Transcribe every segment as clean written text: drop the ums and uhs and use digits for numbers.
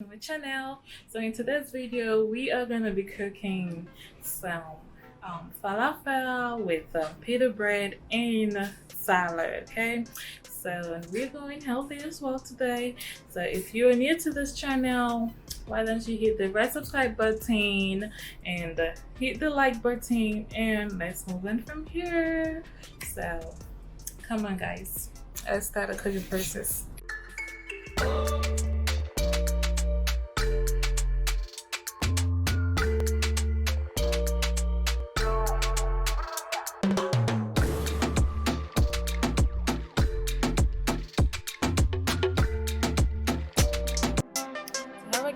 My channel. So in today's video we are going to be cooking some falafel with pita bread and salad. Okay, so we're going healthy as well today. So if you're new to this channel, why don't you hit the red subscribe button and hit the like button, and let's move on from here. So come on guys, let's start the cooking process.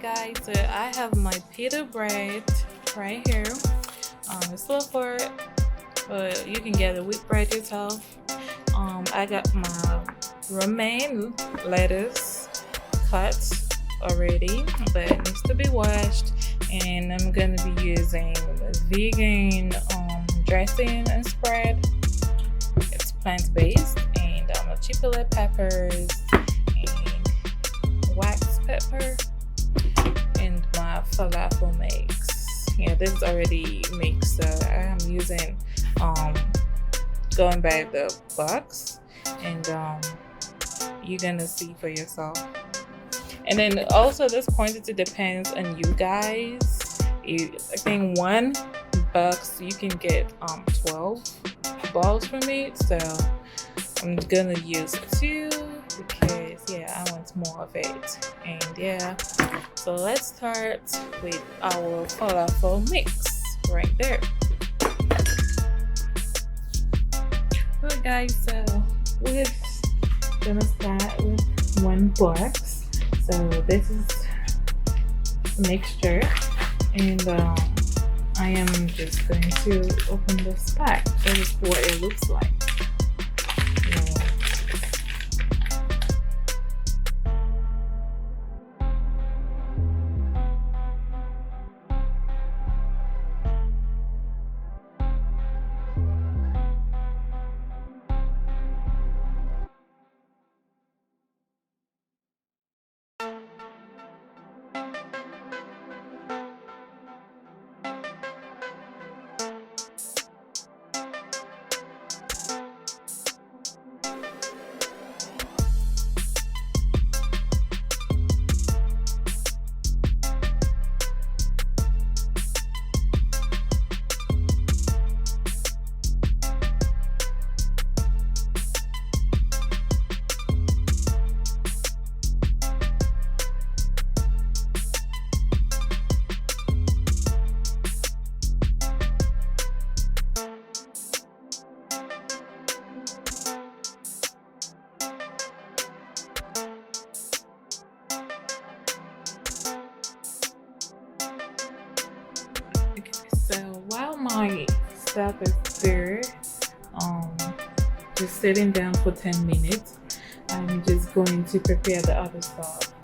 Guys, so I have my pita bread right here. It's slow for it, but you can get the wheat bread yourself. I got my romaine lettuce cut already, but it needs to be washed, and I'm gonna be using vegan dressing and spread. It's plant-based, and chipotle peppers and wax pepper. And my falafel mix. Yeah, this is already mixed, so I'm using going by the box, and you're gonna see for yourself. And then also this quantity depends on you guys. I think one box you can get 12 balls from it, so I'm gonna use 2 because yeah, I want more of it. And yeah, so let's start with our falafel mix right there. Well guys, so we're gonna start with one box. So this is a mixture, and I am just going to open this pack. That is what it looks like. So while my stuff is there, just sitting down for 10 minutes, I'm just going to prepare the other stuff.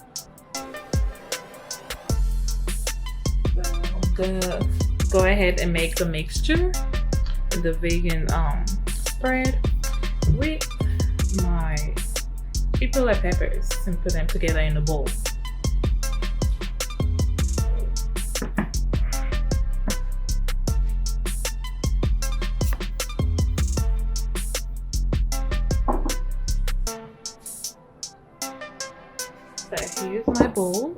So I'm gonna go ahead and make the mixture, the vegan spread, with my chipotle peppers and put them together in a bowl. So here's my bowl.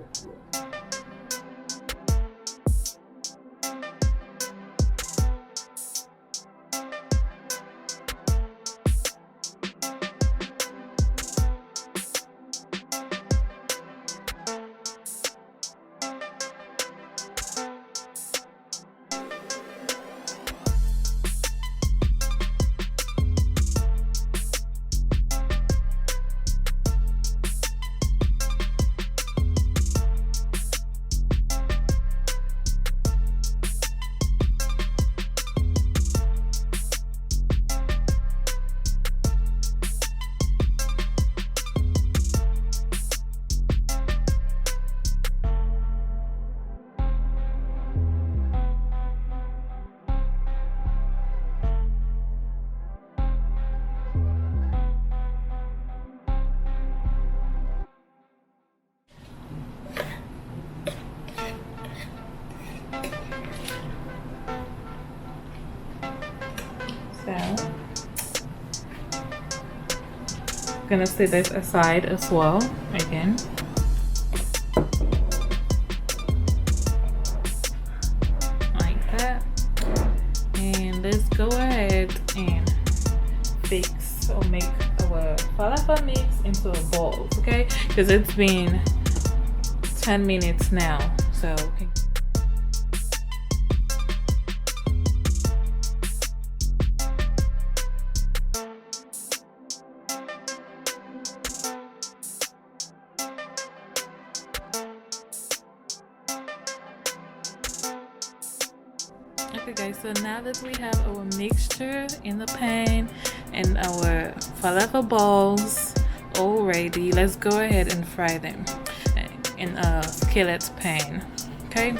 gonna set this aside as well again. Like that. And let's go ahead and fix or make our falafel mix into a bowl, okay? Because it's been 10 minutes now, so okay guys, so now that we have our mixture in the pan and our falafel balls all ready, let's go ahead and fry them in a skillet pan, okay?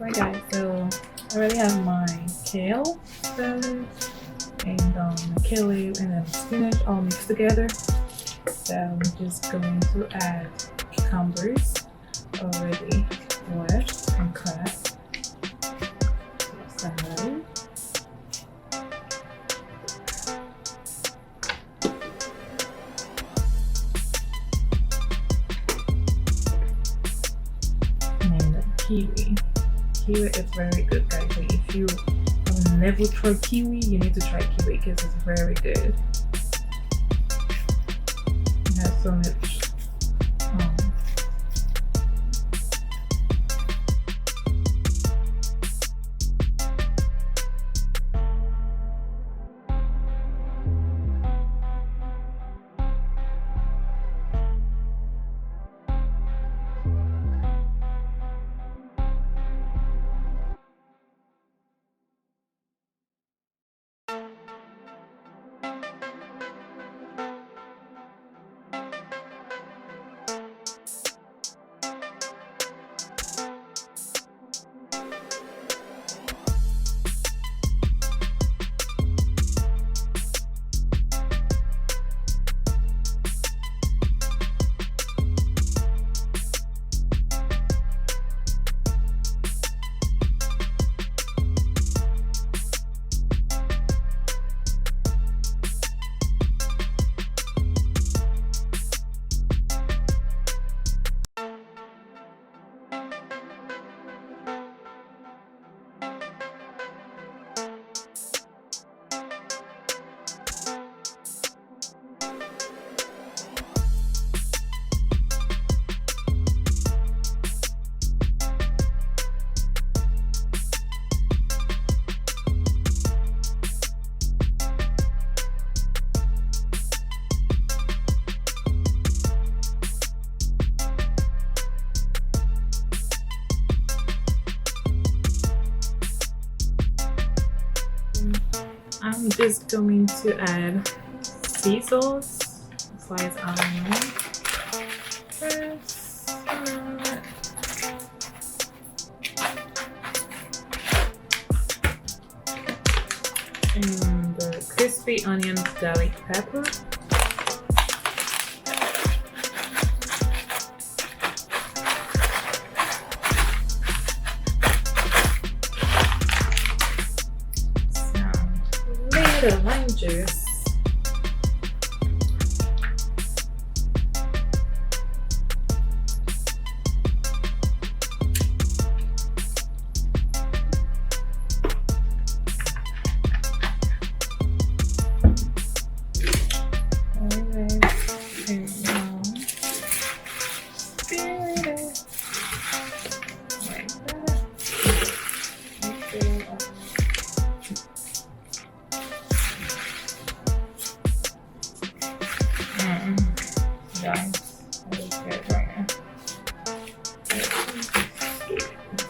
Right guys, so I already have my kale salad and the kiwi and then spinach all mixed together. So I'm just going to add cucumbers already washed and cut. Salad. And kiwi. Kiwi is very good, guys. Like if you have never tried kiwi, you need to try kiwi because it's very good. It has so much I'm just going to add sea sauce, sliced almond first, and the crispy onion garlic pepper. Some lime juice.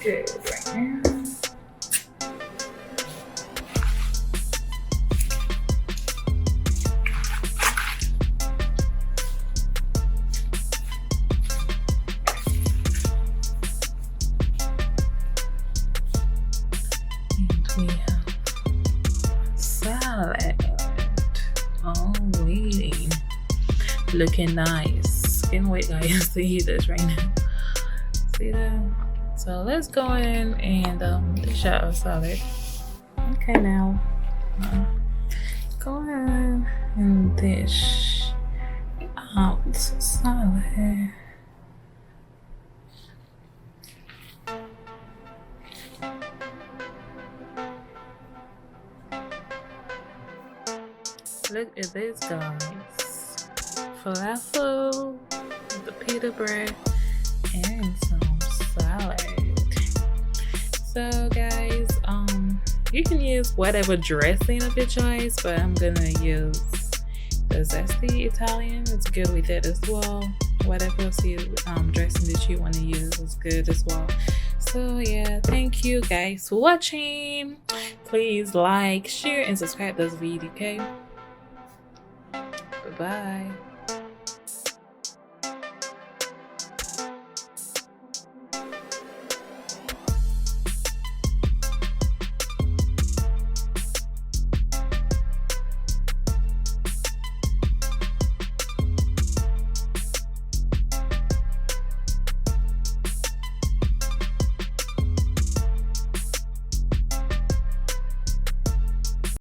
Good right now. And we have salad. Oh, waiting. Looking nice. Can't wait, guys, to eat this right now. See that? So let's go in and dish out our salad. Okay, now go ahead and dish out salad. Look at this, guys. Falafel, the pita bread, and some salad. So guys, you can use whatever dressing of your choice, but I'm gonna use the zesty Italian. It's good with it as well. Whatever else you dressing that you want to use is good as well. So yeah, thank you guys for watching. Please like, share, and subscribe this video, okay? Bye bye.